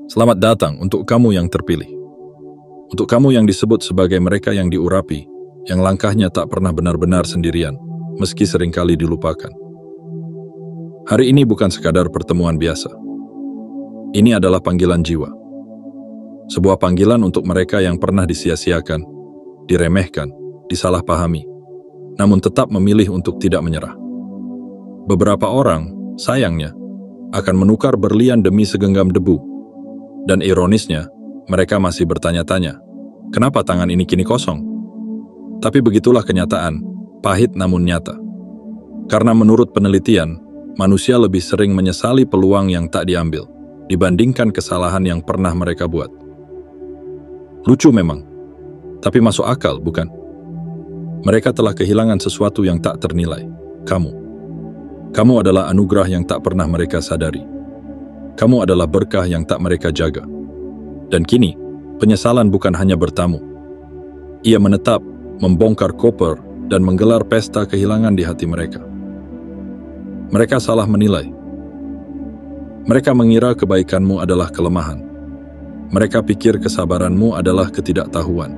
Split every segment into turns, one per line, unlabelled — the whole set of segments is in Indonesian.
Selamat datang untuk kamu yang terpilih. Untuk kamu yang disebut sebagai mereka yang diurapi, yang langkahnya tak pernah benar-benar sendirian, meski seringkali dilupakan. Hari ini bukan sekadar pertemuan biasa. Ini adalah panggilan jiwa. Sebuah panggilan untuk mereka yang pernah disia-siakan, diremehkan, disalahpahami, namun tetap memilih untuk tidak menyerah. Beberapa orang, sayangnya, akan menukar berlian demi segenggam debu. Dan ironisnya, mereka masih bertanya-tanya, kenapa tangan ini kini kosong? Tapi begitulah kenyataan, pahit namun nyata. Karena menurut penelitian, manusia lebih sering menyesali peluang yang tak diambil, dibandingkan kesalahan yang pernah mereka buat. Lucu memang, tapi masuk akal, bukan? Mereka telah kehilangan sesuatu yang tak ternilai, kamu. Kamu adalah anugerah yang tak pernah mereka sadari. Kamu adalah berkah yang tak mereka jaga. Dan kini, penyesalan bukan hanya bertamu. Ia menetap, membongkar koper, dan menggelar pesta kehilangan di hati mereka. Mereka salah menilai. Mereka mengira kebaikanmu adalah kelemahan. Mereka pikir kesabaranmu adalah ketidaktahuan.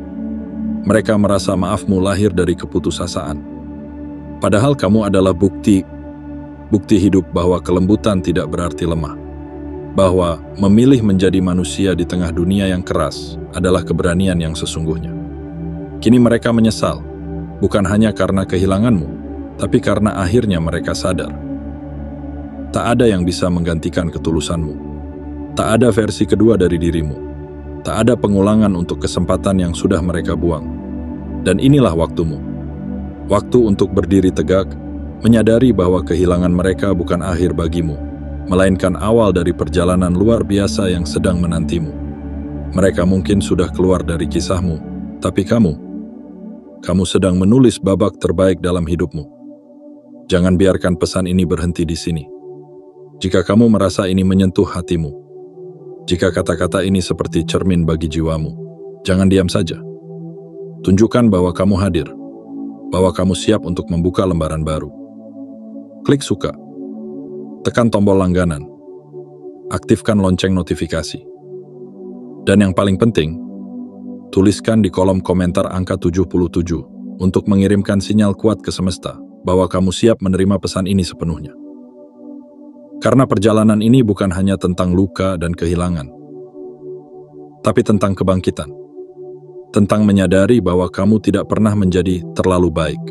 Mereka merasa maafmu lahir dari keputusasaan. Padahal kamu adalah bukti hidup bahwa kelembutan tidak berarti lemah. Bahwa memilih menjadi manusia di tengah dunia yang keras adalah keberanian yang sesungguhnya. Kini mereka menyesal, bukan hanya karena kehilanganmu, tapi karena akhirnya mereka sadar. Tak ada yang bisa menggantikan ketulusanmu. Tak ada versi kedua dari dirimu. Tak ada pengulangan untuk kesempatan yang sudah mereka buang. Dan inilah waktumu. Waktu untuk berdiri tegak, menyadari bahwa kehilangan mereka bukan akhir bagimu, melainkan awal dari perjalanan luar biasa yang sedang menantimu. Mereka mungkin sudah keluar dari kisahmu, tapi kamu sedang menulis babak terbaik dalam hidupmu. Jangan biarkan pesan ini berhenti di sini. Jika kamu merasa ini menyentuh hatimu, jika kata-kata ini seperti cermin bagi jiwamu, jangan diam saja. Tunjukkan bahwa kamu hadir, bahwa kamu siap untuk membuka lembaran baru. Klik suka. Tekan tombol langganan, aktifkan lonceng notifikasi. Dan yang paling penting, tuliskan di kolom komentar angka 77 untuk mengirimkan sinyal kuat ke semesta bahwa kamu siap menerima pesan ini sepenuhnya. Karena perjalanan ini bukan hanya tentang luka dan kehilangan, tapi tentang kebangkitan. Tentang menyadari bahwa kamu tidak pernah menjadi terlalu baik.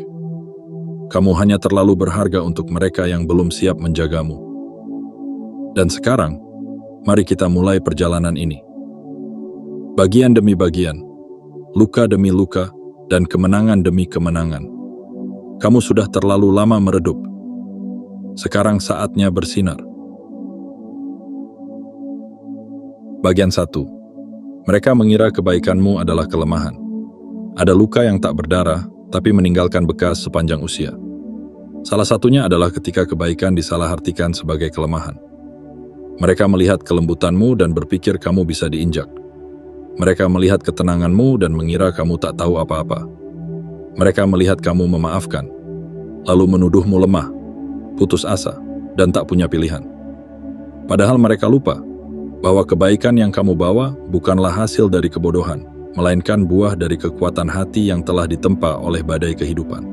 Kamu hanya terlalu berharga untuk mereka yang belum siap menjagamu. Dan sekarang, mari kita mulai perjalanan ini. Bagian demi bagian, luka demi luka, dan kemenangan demi kemenangan. Kamu sudah terlalu lama meredup. Sekarang saatnya bersinar. Bagian 1. Mereka mengira kebaikanmu adalah kelemahan. Ada luka yang tak berdarah, tapi meninggalkan bekas sepanjang usia. Salah satunya adalah ketika kebaikan disalahartikan sebagai kelemahan. Mereka melihat kelembutanmu dan berpikir kamu bisa diinjak. Mereka melihat ketenanganmu dan mengira kamu tak tahu apa-apa. Mereka melihat kamu memaafkan, lalu menuduhmu lemah, putus asa, dan tak punya pilihan. Padahal mereka lupa bahwa kebaikan yang kamu bawa bukanlah hasil dari kebodohan, melainkan buah dari kekuatan hati yang telah ditempa oleh badai kehidupan.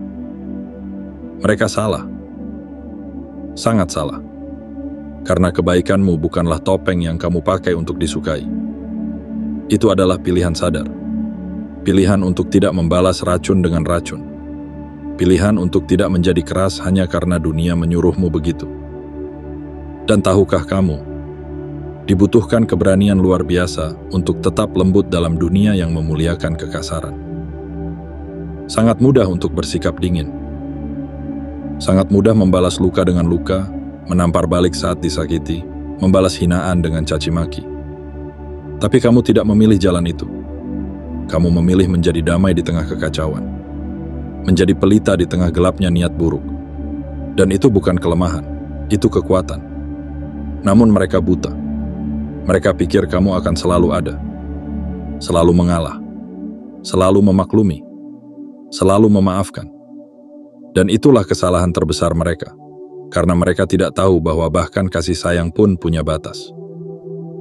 Mereka salah. Sangat salah. Karena kebaikanmu bukanlah topeng yang kamu pakai untuk disukai. Itu adalah pilihan sadar. Pilihan untuk tidak membalas racun dengan racun. Pilihan untuk tidak menjadi keras hanya karena dunia menyuruhmu begitu. Dan tahukah kamu, dibutuhkan keberanian luar biasa untuk tetap lembut dalam dunia yang memuliakan kekasaran. Sangat mudah untuk bersikap dingin. Sangat mudah membalas luka dengan luka, menampar balik saat disakiti, membalas hinaan dengan caci maki. Tapi kamu tidak memilih jalan itu. Kamu memilih menjadi damai di tengah kekacauan. Menjadi pelita di tengah gelapnya niat buruk. Dan itu bukan kelemahan, itu kekuatan. Namun mereka buta. Mereka pikir kamu akan selalu ada. Selalu mengalah. Selalu memaklumi. Selalu memaafkan. Dan itulah kesalahan terbesar mereka. Karena mereka tidak tahu bahwa bahkan kasih sayang pun punya batas.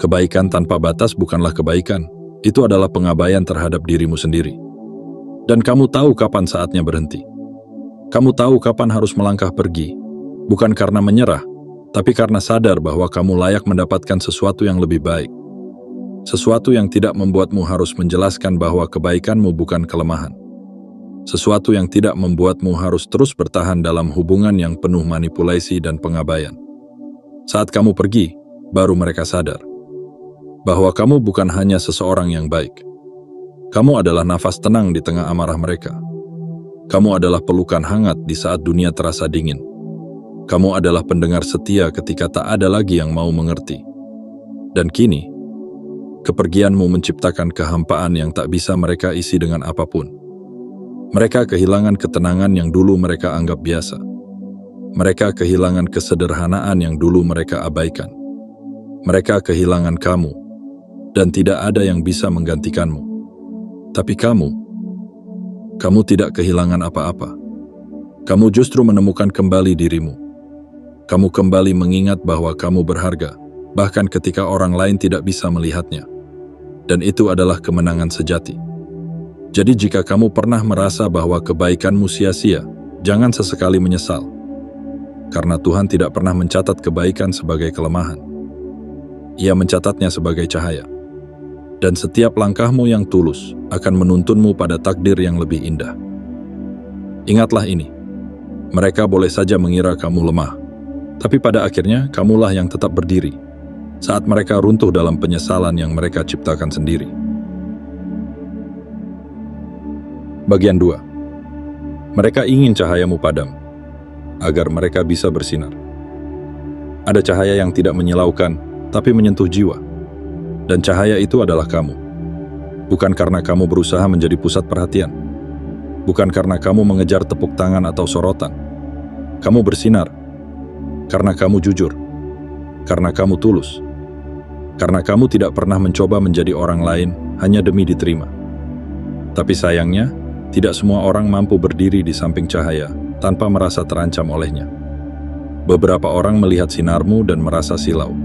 Kebaikan tanpa batas bukanlah kebaikan, itu adalah pengabaian terhadap dirimu sendiri. Dan kamu tahu kapan saatnya berhenti. Kamu tahu kapan harus melangkah pergi, bukan karena menyerah, tapi karena sadar bahwa kamu layak mendapatkan sesuatu yang lebih baik. Sesuatu yang tidak membuatmu harus menjelaskan bahwa kebaikanmu bukan kelemahan. Sesuatu yang tidak membuatmu harus terus bertahan dalam hubungan yang penuh manipulasi dan pengabaian. Saat kamu pergi, baru mereka sadar bahwa kamu bukan hanya seseorang yang baik. Kamu adalah nafas tenang di tengah amarah mereka. Kamu adalah pelukan hangat di saat dunia terasa dingin. Kamu adalah pendengar setia ketika tak ada lagi yang mau mengerti. Dan kini, kepergianmu menciptakan kehampaan yang tak bisa mereka isi dengan apapun. Mereka kehilangan ketenangan yang dulu mereka anggap biasa. Mereka kehilangan kesederhanaan yang dulu mereka abaikan. Mereka kehilangan kamu, dan tidak ada yang bisa menggantikanmu. Tapi kamu tidak kehilangan apa-apa. Kamu justru menemukan kembali dirimu. Kamu kembali mengingat bahwa kamu berharga, bahkan ketika orang lain tidak bisa melihatnya. Dan itu adalah kemenangan sejati. Jadi jika kamu pernah merasa bahwa kebaikanmu sia-sia, jangan sesekali menyesal. Karena Tuhan tidak pernah mencatat kebaikan sebagai kelemahan. Ia mencatatnya sebagai cahaya. Dan setiap langkahmu yang tulus akan menuntunmu pada takdir yang lebih indah. Ingatlah ini, mereka boleh saja mengira kamu lemah, tapi pada akhirnya kamulah yang tetap berdiri, saat mereka runtuh dalam penyesalan yang mereka ciptakan sendiri. Bagian 2. Mereka ingin cahayamu padam, agar mereka bisa bersinar. Ada cahaya yang tidak menyilaukan, tapi menyentuh jiwa. Dan cahaya itu adalah kamu. Bukan karena kamu berusaha menjadi pusat perhatian. Bukan karena kamu mengejar tepuk tangan atau sorotan. Kamu bersinar. Karena kamu jujur. Karena kamu tulus. Karena kamu tidak pernah mencoba menjadi orang lain hanya demi diterima. Tapi sayangnya, tidak semua orang mampu berdiri di samping cahaya tanpa merasa terancam olehnya. Beberapa orang melihat sinarmu dan merasa silau.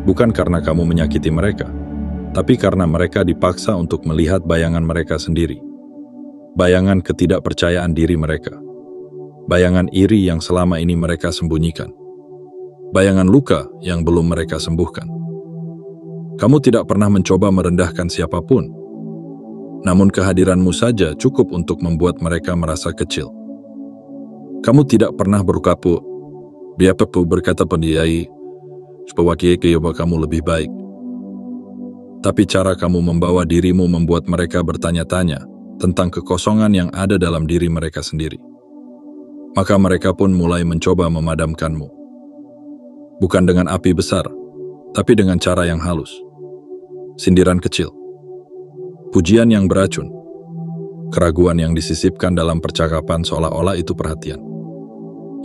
Bukan karena kamu menyakiti mereka, tapi karena mereka dipaksa untuk melihat bayangan mereka sendiri. Bayangan ketidakpercayaan diri mereka. Bayangan iri yang selama ini mereka sembunyikan. Bayangan luka yang belum mereka sembuhkan. Kamu tidak pernah mencoba merendahkan siapapun. Namun kehadiranmu saja cukup untuk membuat mereka merasa kecil. Kamu tidak pernah berkapu, biarpun berkata pendiai, supaya kamu lebih baik. Tapi cara kamu membawa dirimu membuat mereka bertanya-tanya tentang kekosongan yang ada dalam diri mereka sendiri. Maka mereka pun mulai mencoba memadamkanmu. Bukan dengan api besar, tapi dengan cara yang halus. Sindiran kecil. Pujian yang beracun, keraguan yang disisipkan dalam percakapan seolah-olah itu perhatian.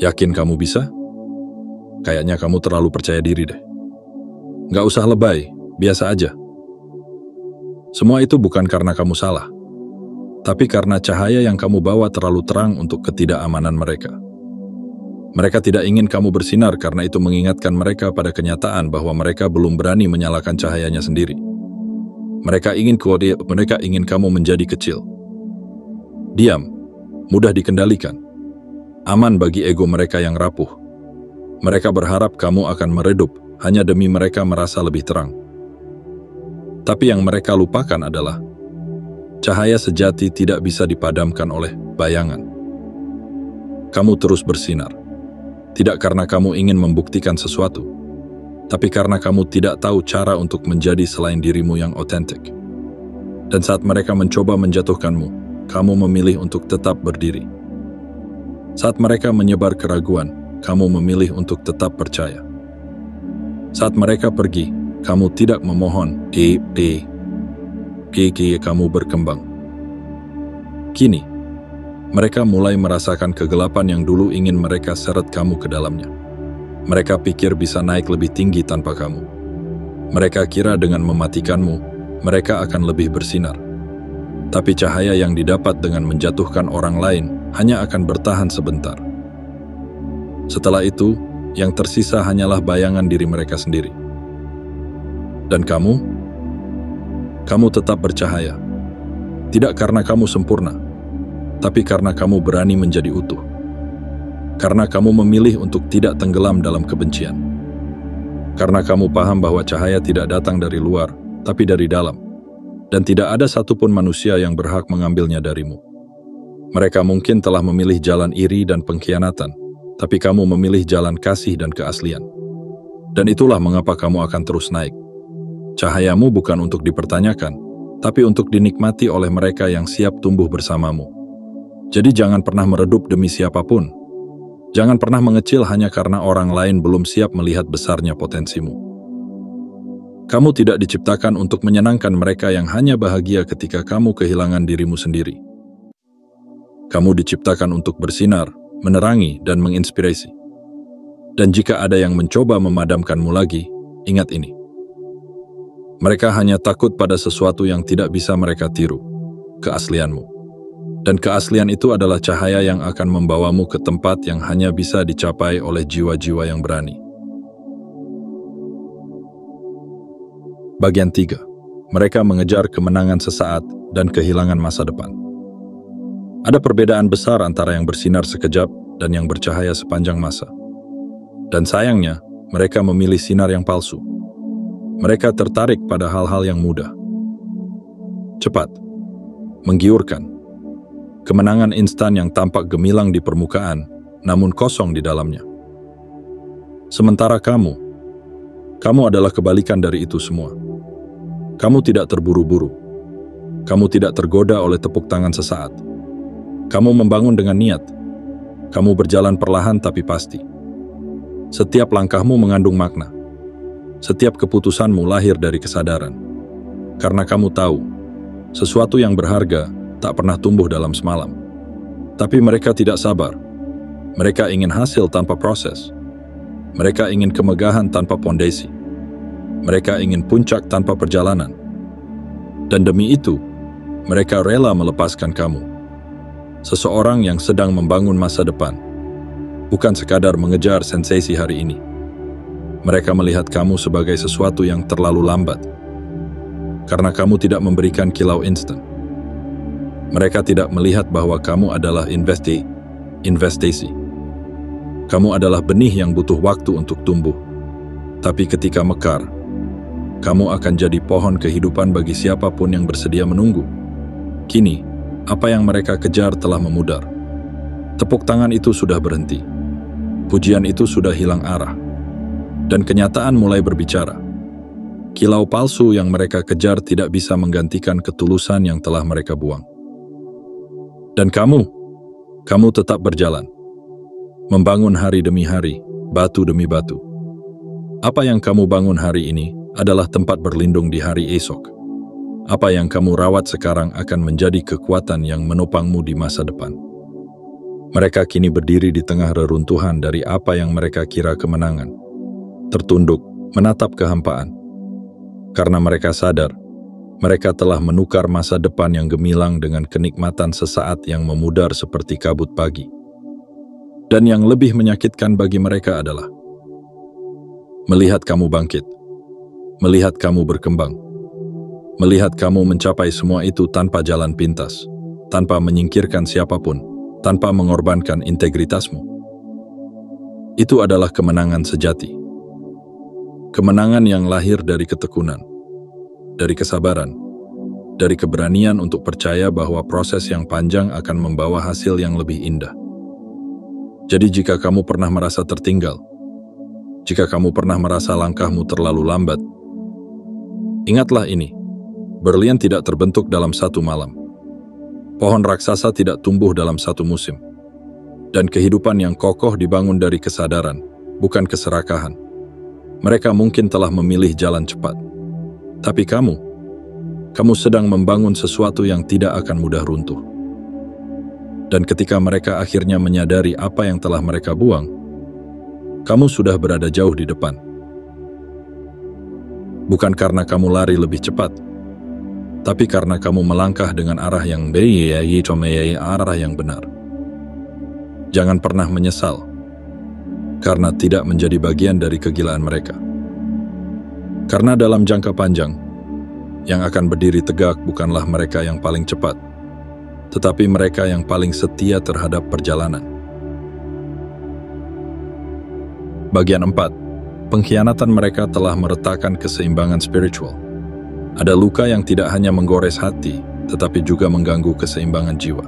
Yakin kamu bisa? Kayaknya kamu terlalu percaya diri deh. Nggak usah lebay, biasa aja. Semua itu bukan karena kamu salah, tapi karena cahaya yang kamu bawa terlalu terang untuk ketidakamanan mereka. Mereka tidak ingin kamu bersinar karena itu mengingatkan mereka pada kenyataan bahwa mereka belum berani menyalakan cahayanya sendiri. Mereka ingin kamu menjadi kecil. Diam, mudah dikendalikan. Aman bagi ego mereka yang rapuh. Mereka berharap kamu akan meredup hanya demi mereka merasa lebih terang. Tapi yang mereka lupakan adalah cahaya sejati tidak bisa dipadamkan oleh bayangan. Kamu terus bersinar. Tidak karena kamu ingin membuktikan sesuatu, tapi karena kamu tidak tahu cara untuk menjadi selain dirimu yang otentik. Dan saat mereka mencoba menjatuhkanmu, kamu memilih untuk tetap berdiri. Saat mereka menyebar keraguan, kamu memilih untuk tetap percaya. Saat mereka pergi, kamu tidak memohon, kamu berkembang. Kini, mereka mulai merasakan kegelapan yang dulu ingin mereka seret kamu ke dalamnya. Mereka pikir bisa naik lebih tinggi tanpa kamu. Mereka kira dengan mematikanmu, mereka akan lebih bersinar. Tapi cahaya yang didapat dengan menjatuhkan orang lain hanya akan bertahan sebentar. Setelah itu, yang tersisa hanyalah bayangan diri mereka sendiri. Dan kamu tetap bercahaya. Tidak karena kamu sempurna, tapi karena kamu berani menjadi utuh. Karena kamu memilih untuk tidak tenggelam dalam kebencian. Karena kamu paham bahwa cahaya tidak datang dari luar, tapi dari dalam. Dan tidak ada satupun manusia yang berhak mengambilnya darimu. Mereka mungkin telah memilih jalan iri dan pengkhianatan, tapi kamu memilih jalan kasih dan keaslian. Dan itulah mengapa kamu akan terus naik. Cahayamu bukan untuk dipertanyakan, tapi untuk dinikmati oleh mereka yang siap tumbuh bersamamu. Jadi jangan pernah meredup demi siapapun. Jangan pernah mengecil hanya karena orang lain belum siap melihat besarnya potensimu. Kamu tidak diciptakan untuk menyenangkan mereka yang hanya bahagia ketika kamu kehilangan dirimu sendiri. Kamu diciptakan untuk bersinar, menerangi, dan menginspirasi. Dan jika ada yang mencoba memadamkanmu lagi, ingat ini. Mereka hanya takut pada sesuatu yang tidak bisa mereka tiru, keaslianmu. Dan keaslian itu adalah cahaya yang akan membawamu ke tempat yang hanya bisa dicapai oleh jiwa-jiwa yang berani. Bagian 3. Mereka mengejar kemenangan sesaat dan kehilangan masa depan. Ada perbedaan besar antara yang bersinar sekejap dan yang bercahaya sepanjang masa. Dan sayangnya, mereka memilih sinar yang palsu. Mereka tertarik pada hal-hal yang mudah, cepat, menggiurkan, kemenangan instan yang tampak gemilang di permukaan, namun kosong di dalamnya. Sementara kamu adalah kebalikan dari itu semua. Kamu tidak terburu-buru. Kamu tidak tergoda oleh tepuk tangan sesaat. Kamu membangun dengan niat. Kamu berjalan perlahan tapi pasti. Setiap langkahmu mengandung makna. Setiap keputusanmu lahir dari kesadaran. Karena kamu tahu, sesuatu yang berharga tak pernah tumbuh dalam semalam. Tapi mereka tidak sabar. Mereka ingin hasil tanpa proses. Mereka ingin kemegahan tanpa pondasi. Mereka ingin puncak tanpa perjalanan. Dan demi itu, mereka rela melepaskan kamu. Seseorang yang sedang membangun masa depan, bukan sekadar mengejar sensasi hari ini. Mereka melihat kamu sebagai sesuatu yang terlalu lambat, karena kamu tidak memberikan kilau instan. Mereka tidak melihat bahwa kamu adalah investasi. Kamu adalah benih yang butuh waktu untuk tumbuh. Tapi ketika mekar, kamu akan jadi pohon kehidupan bagi siapapun yang bersedia menunggu. Kini, apa yang mereka kejar telah memudar. Tepuk tangan itu sudah berhenti. Pujian itu sudah hilang arah. Dan kenyataan mulai berbicara. Kilau palsu yang mereka kejar tidak bisa menggantikan ketulusan yang telah mereka buang. Dan kamu tetap berjalan. Membangun hari demi hari, batu demi batu. Apa yang kamu bangun hari ini adalah tempat berlindung di hari esok. Apa yang kamu rawat sekarang akan menjadi kekuatan yang menopangmu di masa depan. Mereka kini berdiri di tengah reruntuhan dari apa yang mereka kira kemenangan. Tertunduk, menatap kehampaan. Karena mereka sadar, mereka telah menukar masa depan yang gemilang dengan kenikmatan sesaat yang memudar seperti kabut pagi. Dan yang lebih menyakitkan bagi mereka adalah melihat kamu bangkit, melihat kamu berkembang, melihat kamu mencapai semua itu tanpa jalan pintas, tanpa menyingkirkan siapapun, tanpa mengorbankan integritasmu. Itu adalah kemenangan sejati. Kemenangan yang lahir dari ketekunan, dari kesabaran, dari keberanian untuk percaya bahwa proses yang panjang akan membawa hasil yang lebih indah. Jadi jika kamu pernah merasa tertinggal, jika kamu pernah merasa langkahmu terlalu lambat, ingatlah ini, berlian tidak terbentuk dalam satu malam. Pohon raksasa tidak tumbuh dalam satu musim. Dan kehidupan yang kokoh dibangun dari kesadaran, bukan keserakahan. Mereka mungkin telah memilih jalan cepat. Tapi kamu sedang membangun sesuatu yang tidak akan mudah runtuh. Dan ketika mereka akhirnya menyadari apa yang telah mereka buang, kamu sudah berada jauh di depan. Bukan karena kamu lari lebih cepat, tapi karena kamu melangkah dengan arah yang arah yang benar. Jangan pernah menyesal, karena tidak menjadi bagian dari kegilaan mereka. Karena dalam jangka panjang, yang akan berdiri tegak bukanlah mereka yang paling cepat, tetapi mereka yang paling setia terhadap perjalanan. Bagian 4. Pengkhianatan mereka telah meretakkan keseimbangan spiritual. Ada luka yang tidak hanya menggores hati, tetapi juga mengganggu keseimbangan jiwa.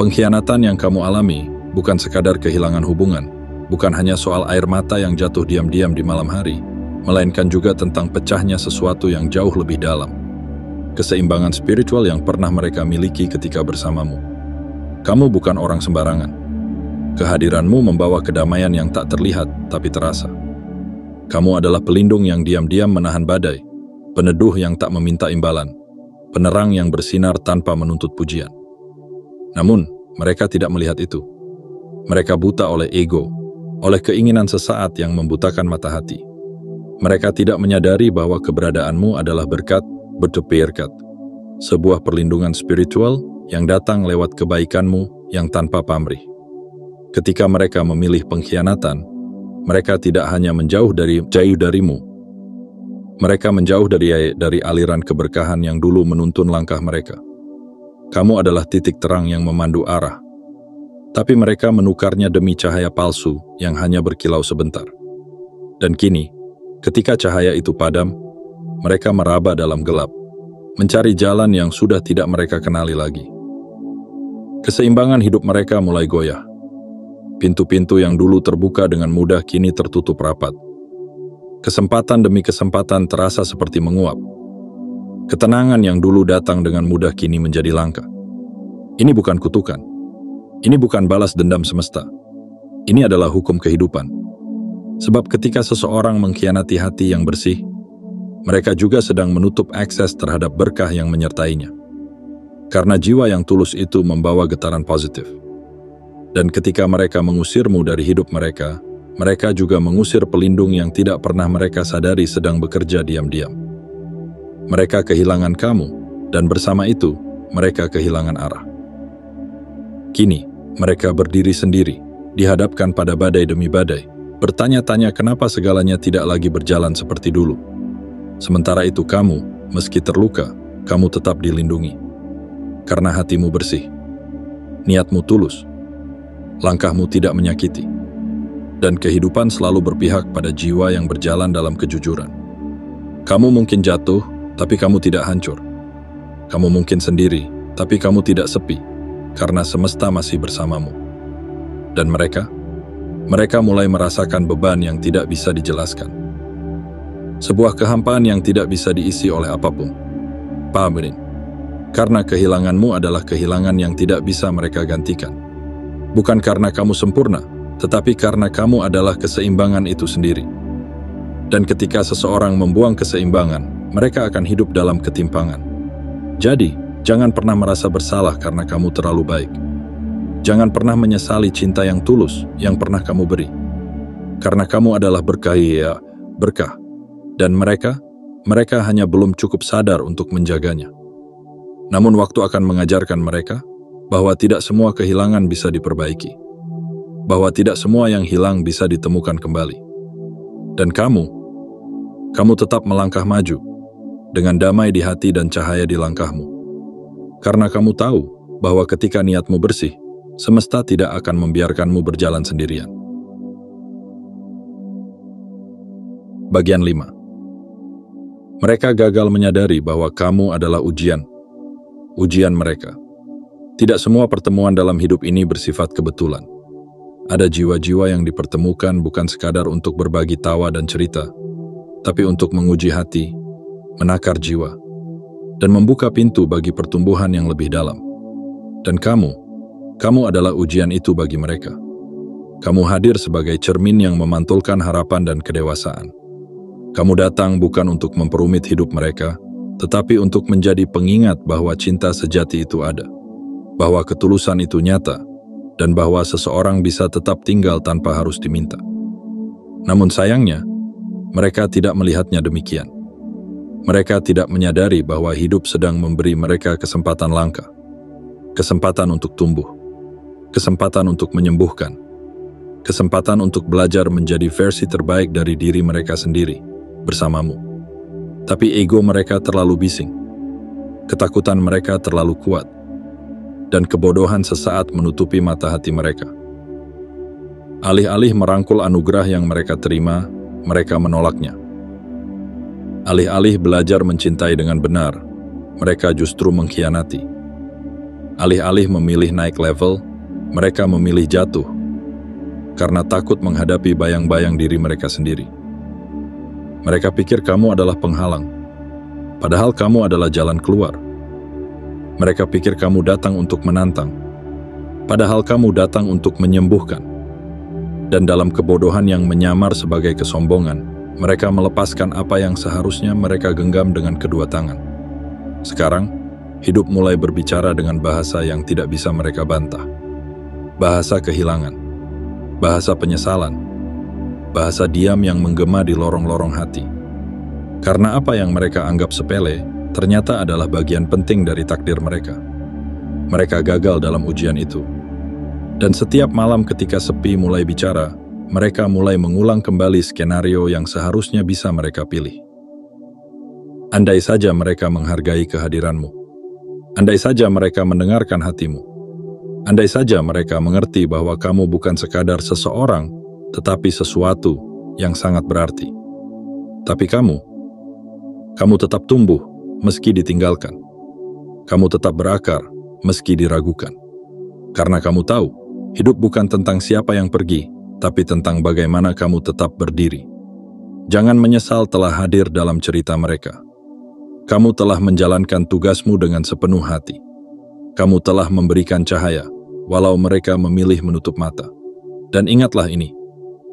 Pengkhianatan yang kamu alami bukan sekadar kehilangan hubungan, bukan hanya soal air mata yang jatuh diam-diam di malam hari, melainkan juga tentang pecahnya sesuatu yang jauh lebih dalam. Keseimbangan spiritual yang pernah mereka miliki ketika bersamamu. Kamu bukan orang sembarangan. Kehadiranmu membawa kedamaian yang tak terlihat tapi terasa. Kamu adalah pelindung yang diam-diam menahan badai, peneduh yang tak meminta imbalan, penerang yang bersinar tanpa menuntut pujian. Namun, mereka tidak melihat itu. Mereka buta oleh ego, oleh keinginan sesaat yang membutakan mata hati. Mereka tidak menyadari bahwa keberadaanmu adalah berkat, berkat, sebuah perlindungan spiritual yang datang lewat kebaikanmu yang tanpa pamrih. Ketika mereka memilih pengkhianatan, mereka tidak hanya menjauh darimu. Mereka menjauh dari aliran keberkahan yang dulu menuntun langkah mereka. Kamu adalah titik terang yang memandu arah. Tapi mereka menukarnya demi cahaya palsu yang hanya berkilau sebentar. Dan kini, ketika cahaya itu padam, mereka meraba dalam gelap, mencari jalan yang sudah tidak mereka kenali lagi. Keseimbangan hidup mereka mulai goyah. Pintu-pintu yang dulu terbuka dengan mudah kini tertutup rapat. Kesempatan demi kesempatan terasa seperti menguap. Ketenangan yang dulu datang dengan mudah kini menjadi langka. Ini bukan kutukan. Ini bukan balas dendam semesta. Ini adalah hukum kehidupan. Sebab ketika seseorang mengkhianati hati yang bersih, mereka juga sedang menutup akses terhadap berkah yang menyertainya. Karena jiwa yang tulus itu membawa getaran positif. Dan ketika mereka mengusirmu dari hidup mereka, mereka juga mengusir pelindung yang tidak pernah mereka sadari sedang bekerja diam-diam. Mereka kehilangan kamu, dan bersama itu, mereka kehilangan arah. Kini, mereka berdiri sendiri, dihadapkan pada badai demi badai, bertanya-tanya kenapa segalanya tidak lagi berjalan seperti dulu. Sementara itu kamu, meski terluka, kamu tetap dilindungi. Karena hatimu bersih, niatmu tulus, langkahmu tidak menyakiti, dan kehidupan selalu berpihak pada jiwa yang berjalan dalam kejujuran. Kamu mungkin jatuh, tapi kamu tidak hancur. Kamu mungkin sendiri, tapi kamu tidak sepi, karena semesta masih bersamamu. Dan mereka mulai merasakan beban yang tidak bisa dijelaskan. Sebuah kehampaan yang tidak bisa diisi oleh apapun. Pahamin, karena kehilanganmu adalah kehilangan yang tidak bisa mereka gantikan. Bukan karena kamu sempurna, tetapi karena kamu adalah keseimbangan itu sendiri. Dan ketika seseorang membuang keseimbangan, mereka akan hidup dalam ketimpangan. Jadi, jangan pernah merasa bersalah karena kamu terlalu baik. Jangan pernah menyesali cinta yang tulus yang pernah kamu beri. Karena kamu adalah berkah. Dan mereka hanya belum cukup sadar untuk menjaganya. Namun waktu akan mengajarkan mereka bahwa tidak semua kehilangan bisa diperbaiki. Bahwa tidak semua yang hilang bisa ditemukan kembali. Dan kamu tetap melangkah maju, dengan damai di hati dan cahaya di langkahmu. Karena kamu tahu bahwa ketika niatmu bersih, semesta tidak akan membiarkanmu berjalan sendirian. Bagian 5. Mereka gagal menyadari bahwa kamu adalah ujian mereka. Tidak semua pertemuan dalam hidup ini bersifat kebetulan. Ada jiwa-jiwa yang dipertemukan bukan sekadar untuk berbagi tawa dan cerita, tapi untuk menguji hati, menakar jiwa, dan membuka pintu bagi pertumbuhan yang lebih dalam. Dan kamu adalah ujian itu bagi mereka. Kamu hadir sebagai cermin yang memantulkan harapan dan kedewasaan. Kamu datang bukan untuk memperumit hidup mereka, tetapi untuk menjadi pengingat bahwa cinta sejati itu ada, bahwa ketulusan itu nyata, dan bahwa seseorang bisa tetap tinggal tanpa harus diminta. Namun sayangnya, mereka tidak melihatnya demikian. Mereka tidak menyadari bahwa hidup sedang memberi mereka kesempatan langka, kesempatan untuk tumbuh, kesempatan untuk menyembuhkan, kesempatan untuk belajar menjadi versi terbaik dari diri mereka sendiri, bersamamu. Tapi ego mereka terlalu bising. Ketakutan mereka terlalu kuat. Dan kebodohan sesaat menutupi mata hati mereka. Alih-alih merangkul anugerah yang mereka terima, mereka menolaknya. Alih-alih belajar mencintai dengan benar, mereka justru mengkhianati. Alih-alih memilih naik level, mereka memilih jatuh, karena takut menghadapi bayang-bayang diri mereka sendiri. Mereka pikir kamu adalah penghalang, padahal kamu adalah jalan keluar. Mereka pikir kamu datang untuk menantang, padahal kamu datang untuk menyembuhkan. Dan dalam kebodohan yang menyamar sebagai kesombongan, mereka melepaskan apa yang seharusnya mereka genggam dengan kedua tangan. Sekarang, hidup mulai berbicara dengan bahasa yang tidak bisa mereka bantah. Bahasa kehilangan, bahasa penyesalan, bahasa diam yang menggema di lorong-lorong hati. Karena apa yang mereka anggap sepele, ternyata adalah bagian penting dari takdir mereka. Mereka gagal dalam ujian itu. Dan setiap malam ketika sepi mulai bicara, mereka mulai mengulang kembali skenario yang seharusnya bisa mereka pilih. Andai saja mereka menghargai kehadiranmu. Andai saja mereka mendengarkan hatimu. Andai saja mereka mengerti bahwa kamu bukan sekadar seseorang, tetapi sesuatu yang sangat berarti. Tapi kamu tetap tumbuh meski ditinggalkan. Kamu tetap berakar meski diragukan. Karena kamu tahu, hidup bukan tentang siapa yang pergi, tapi tentang bagaimana kamu tetap berdiri. Jangan menyesal telah hadir dalam cerita mereka. Kamu telah menjalankan tugasmu dengan sepenuh hati. Kamu telah memberikan cahaya, walau mereka memilih menutup mata. Dan ingatlah ini,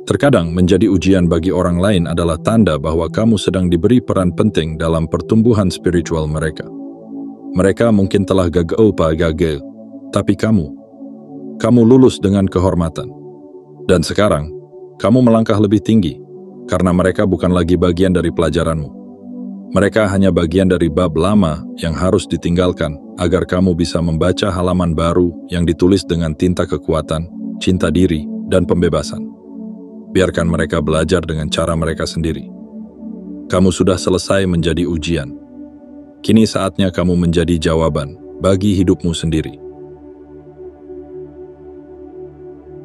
terkadang menjadi ujian bagi orang lain adalah tanda bahwa kamu sedang diberi peran penting dalam pertumbuhan spiritual mereka. Mereka mungkin telah gagal, tapi kamu lulus dengan kehormatan. Dan sekarang, kamu melangkah lebih tinggi, karena mereka bukan lagi bagian dari pelajaranmu. Mereka hanya bagian dari bab lama yang harus ditinggalkan agar kamu bisa membaca halaman baru yang ditulis dengan tinta kekuatan, cinta diri, dan pembebasan. Biarkan mereka belajar dengan cara mereka sendiri. Kamu sudah selesai menjadi ujian. Kini saatnya kamu menjadi jawaban bagi hidupmu sendiri.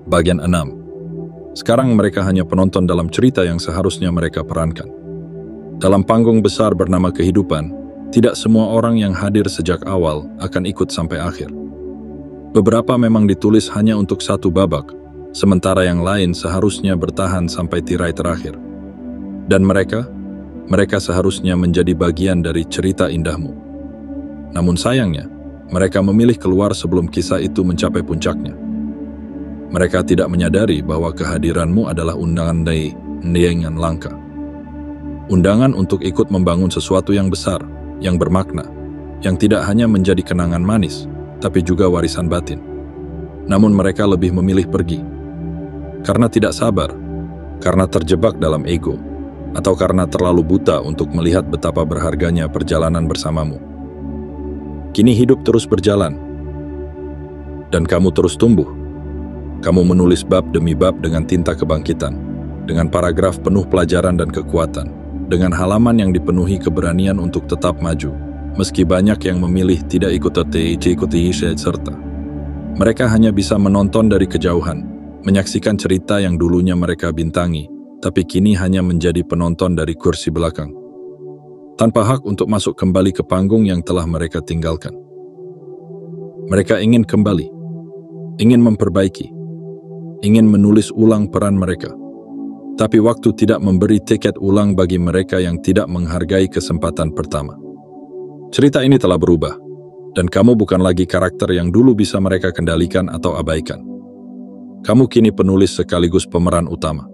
Bagian 6. Sekarang mereka hanya penonton dalam cerita yang seharusnya mereka perankan. Dalam panggung besar bernama kehidupan, tidak semua orang yang hadir sejak awal akan ikut sampai akhir. Beberapa memang ditulis hanya untuk satu babak, sementara yang lain seharusnya bertahan sampai tirai terakhir. Dan mereka seharusnya menjadi bagian dari cerita indahmu. Namun sayangnya, mereka memilih keluar sebelum kisah itu mencapai puncaknya. Mereka tidak menyadari bahwa kehadiranmu adalah undangan yang langka. Undangan untuk ikut membangun sesuatu yang besar, yang bermakna, yang tidak hanya menjadi kenangan manis, tapi juga warisan batin. Namun mereka lebih memilih pergi. Karena tidak sabar, karena terjebak dalam ego, atau karena terlalu buta untuk melihat betapa berharganya perjalanan bersamamu. Kini hidup terus berjalan, dan kamu terus tumbuh. Kamu menulis bab demi bab dengan tinta kebangkitan, dengan paragraf penuh pelajaran dan kekuatan, dengan halaman yang dipenuhi keberanian untuk tetap maju, meski banyak yang memilih tidak ikuti serta. Mereka hanya bisa menonton dari kejauhan, menyaksikan cerita yang dulunya mereka bintangi, tapi kini hanya menjadi penonton dari kursi belakang, tanpa hak untuk masuk kembali ke panggung yang telah mereka tinggalkan. Mereka ingin kembali, ingin memperbaiki, ingin menulis ulang peran mereka. Tapi waktu tidak memberi tiket ulang bagi mereka yang tidak menghargai kesempatan pertama. Cerita ini telah berubah, dan kamu bukan lagi karakter yang dulu bisa mereka kendalikan atau abaikan. Kamu kini penulis sekaligus pemeran utama.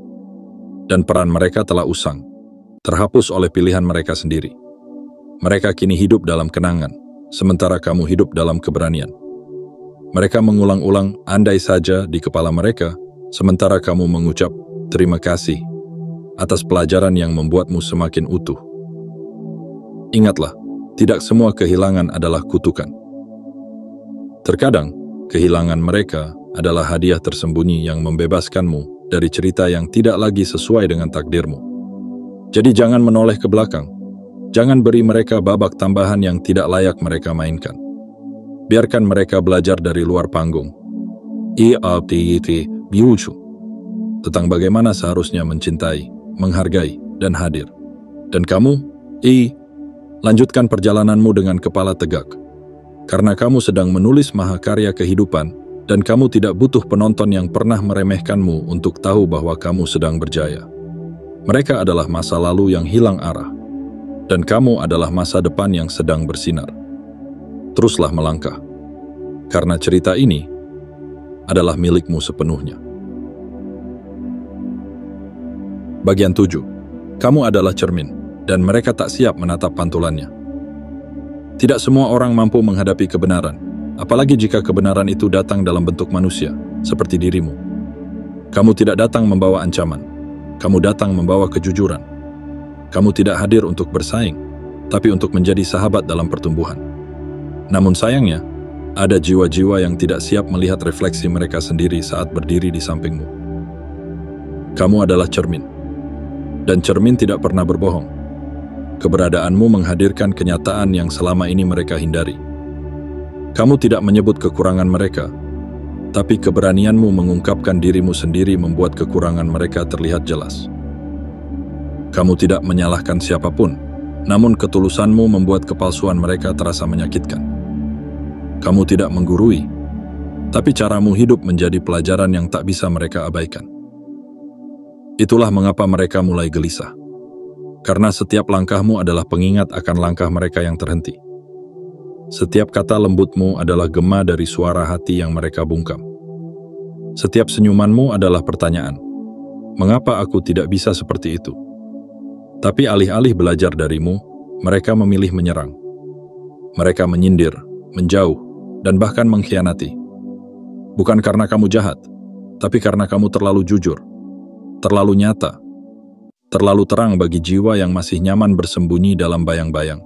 Dan peran mereka telah usang, terhapus oleh pilihan mereka sendiri. Mereka kini hidup dalam kenangan, sementara kamu hidup dalam keberanian. Mereka mengulang-ulang andai saja di kepala mereka, sementara kamu mengucap terima kasih atas pelajaran yang membuatmu semakin utuh. Ingatlah, tidak semua kehilangan adalah kutukan. Terkadang, kehilangan mereka adalah hadiah tersembunyi yang membebaskanmu dari cerita yang tidak lagi sesuai dengan takdirmu. Jadi jangan menoleh ke belakang. Jangan beri mereka babak tambahan yang tidak layak mereka mainkan. Biarkan mereka belajar dari luar panggung. Tentang bagaimana seharusnya mencintai, menghargai, dan hadir. Dan kamu, lanjutkan perjalananmu dengan kepala tegak. Karena kamu sedang menulis mahakarya kehidupan, dan kamu tidak butuh penonton yang pernah meremehkanmu untuk tahu bahwa kamu sedang berjaya. Mereka adalah masa lalu yang hilang arah, dan kamu adalah masa depan yang sedang bersinar. Teruslah melangkah, karena cerita ini adalah milikmu sepenuhnya. Bagian 7. Kamu adalah cermin, dan mereka tak siap menatap pantulannya. Tidak semua orang mampu menghadapi kebenaran, apalagi jika kebenaran itu datang dalam bentuk manusia, seperti dirimu. Kamu tidak datang membawa ancaman, kamu datang membawa kejujuran. Kamu tidak hadir untuk bersaing, tapi untuk menjadi sahabat dalam pertumbuhan. Namun sayangnya, ada jiwa-jiwa yang tidak siap melihat refleksi mereka sendiri saat berdiri di sampingmu. Kamu adalah cermin, dan cermin tidak pernah berbohong. Keberadaanmu menghadirkan kenyataan yang selama ini mereka hindari. Kamu tidak menyebut kekurangan mereka, tapi keberanianmu mengungkapkan dirimu sendiri membuat kekurangan mereka terlihat jelas. Kamu tidak menyalahkan siapapun, namun ketulusanmu membuat kepalsuan mereka terasa menyakitkan. Kamu tidak menggurui, tapi caramu hidup menjadi pelajaran yang tak bisa mereka abaikan. Itulah mengapa mereka mulai gelisah. Karena setiap langkahmu adalah pengingat akan langkah mereka yang terhenti. Setiap kata lembutmu adalah gema dari suara hati yang mereka bungkam. Setiap senyumanmu adalah pertanyaan, mengapa aku tidak bisa seperti itu? Tapi alih-alih belajar darimu, mereka memilih menyerang. Mereka menyindir, menjauh, dan bahkan mengkhianati. Bukan karena kamu jahat, tapi karena kamu terlalu jujur, terlalu nyata, terlalu terang bagi jiwa yang masih nyaman bersembunyi dalam bayang-bayang.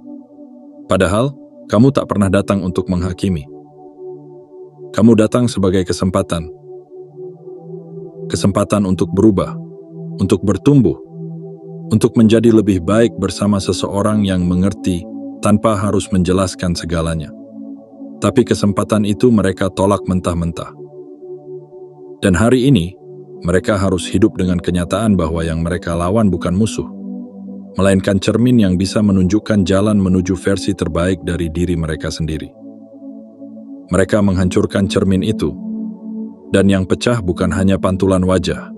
Padahal, kamu tak pernah datang untuk menghakimi. Kamu datang sebagai kesempatan. Kesempatan untuk berubah, untuk bertumbuh, untuk menjadi lebih baik bersama seseorang yang mengerti tanpa harus menjelaskan segalanya. Tapi kesempatan itu mereka tolak mentah-mentah. Dan hari ini, mereka harus hidup dengan kenyataan bahwa yang mereka lawan bukan musuh, melainkan cermin yang bisa menunjukkan jalan menuju versi terbaik dari diri mereka sendiri. Mereka menghancurkan cermin itu, dan yang pecah bukan hanya pantulan wajah,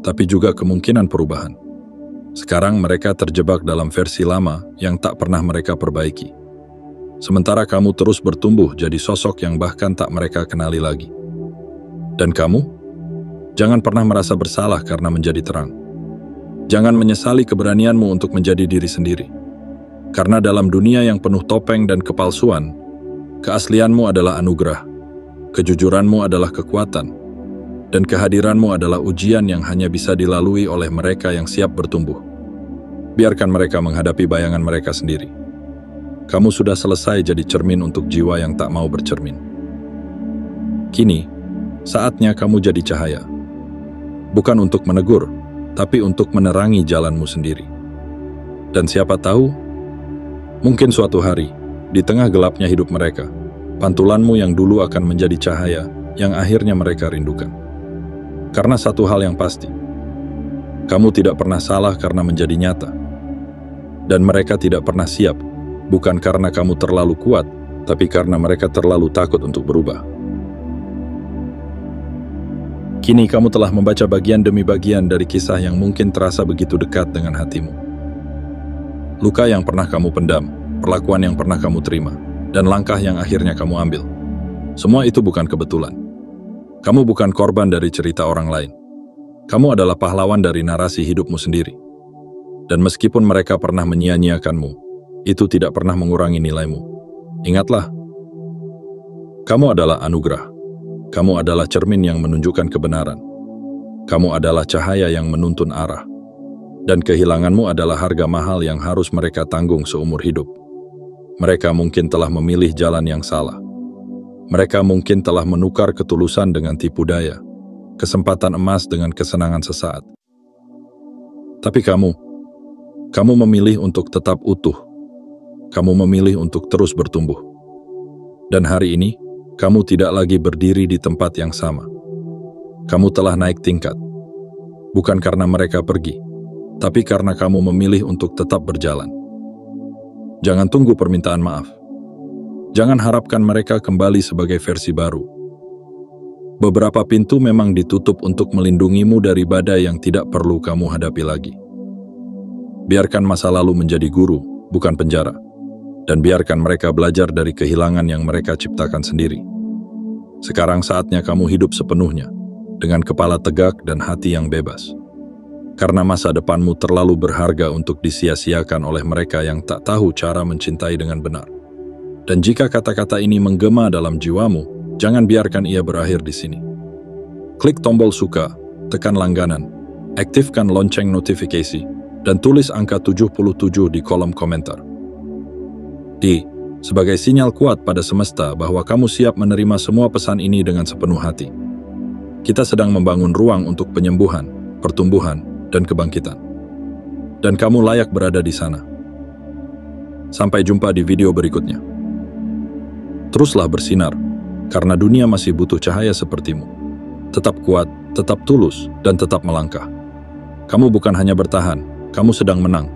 tapi juga kemungkinan perubahan. Sekarang mereka terjebak dalam versi lama yang tak pernah mereka perbaiki. Sementara kamu terus bertumbuh jadi sosok yang bahkan tak mereka kenali lagi. Dan kamu? Jangan pernah merasa bersalah karena menjadi terang. Jangan menyesali keberanianmu untuk menjadi diri sendiri. Karena dalam dunia yang penuh topeng dan kepalsuan, keaslianmu adalah anugerah, kejujuranmu adalah kekuatan, dan kehadiranmu adalah ujian yang hanya bisa dilalui oleh mereka yang siap bertumbuh. Biarkan mereka menghadapi bayangan mereka sendiri. Kamu sudah selesai jadi cermin untuk jiwa yang tak mau bercermin. Kini, saatnya kamu jadi cahaya. Bukan untuk menegur, tapi untuk menerangi jalanmu sendiri. Dan siapa tahu, mungkin suatu hari, di tengah gelapnya hidup mereka, pantulanmu yang dulu akan menjadi cahaya yang akhirnya mereka rindukan. Karena satu hal yang pasti, kamu tidak pernah salah karena menjadi nyata. Dan mereka tidak pernah siap, bukan karena kamu terlalu kuat, tapi karena mereka terlalu takut untuk berubah. Kini kamu telah membaca bagian demi bagian dari kisah yang mungkin terasa begitu dekat dengan hatimu. Luka yang pernah kamu pendam, perlakuan yang pernah kamu terima, dan langkah yang akhirnya kamu ambil. Semua itu bukan kebetulan. Kamu bukan korban dari cerita orang lain. Kamu adalah pahlawan dari narasi hidupmu sendiri. Dan meskipun mereka pernah menyia-nyiakanmu, itu tidak pernah mengurangi nilaimu. Ingatlah, kamu adalah anugerah. Kamu adalah cermin yang menunjukkan kebenaran. Kamu adalah cahaya yang menuntun arah. Dan kehilanganmu adalah harga mahal yang harus mereka tanggung seumur hidup. Mereka mungkin telah memilih jalan yang salah. Mereka mungkin telah menukar ketulusan dengan tipu daya, kesempatan emas dengan kesenangan sesaat. Tapi Kamu memilih untuk tetap utuh. Kamu memilih untuk terus bertumbuh. Dan hari ini, kamu tidak lagi berdiri di tempat yang sama. Kamu telah naik tingkat. Bukan karena mereka pergi, tapi karena kamu memilih untuk tetap berjalan. Jangan tunggu permintaan maaf. Jangan harapkan mereka kembali sebagai versi baru. Beberapa pintu memang ditutup untuk melindungimu dari badai yang tidak perlu kamu hadapi lagi. Biarkan masa lalu menjadi guru, bukan penjara. Dan biarkan mereka belajar dari kehilangan yang mereka ciptakan sendiri. Sekarang saatnya kamu hidup sepenuhnya, dengan kepala tegak dan hati yang bebas. Karena masa depanmu terlalu berharga untuk disia-siakan oleh mereka yang tak tahu cara mencintai dengan benar. Dan jika kata-kata ini menggema dalam jiwamu, jangan biarkan ia berakhir di sini. Klik tombol suka, tekan langganan, aktifkan lonceng notifikasi, dan tulis angka 77 di kolom komentar. Sebagai sinyal kuat pada semesta bahwa kamu siap menerima semua pesan ini dengan sepenuh hati. Kita sedang membangun ruang untuk penyembuhan, pertumbuhan, dan kebangkitan. Dan kamu layak berada di sana. Sampai jumpa di video berikutnya. Teruslah bersinar, karena dunia masih butuh cahaya sepertimu. Tetap kuat, tetap tulus, dan tetap melangkah. Kamu bukan hanya bertahan, kamu sedang menang.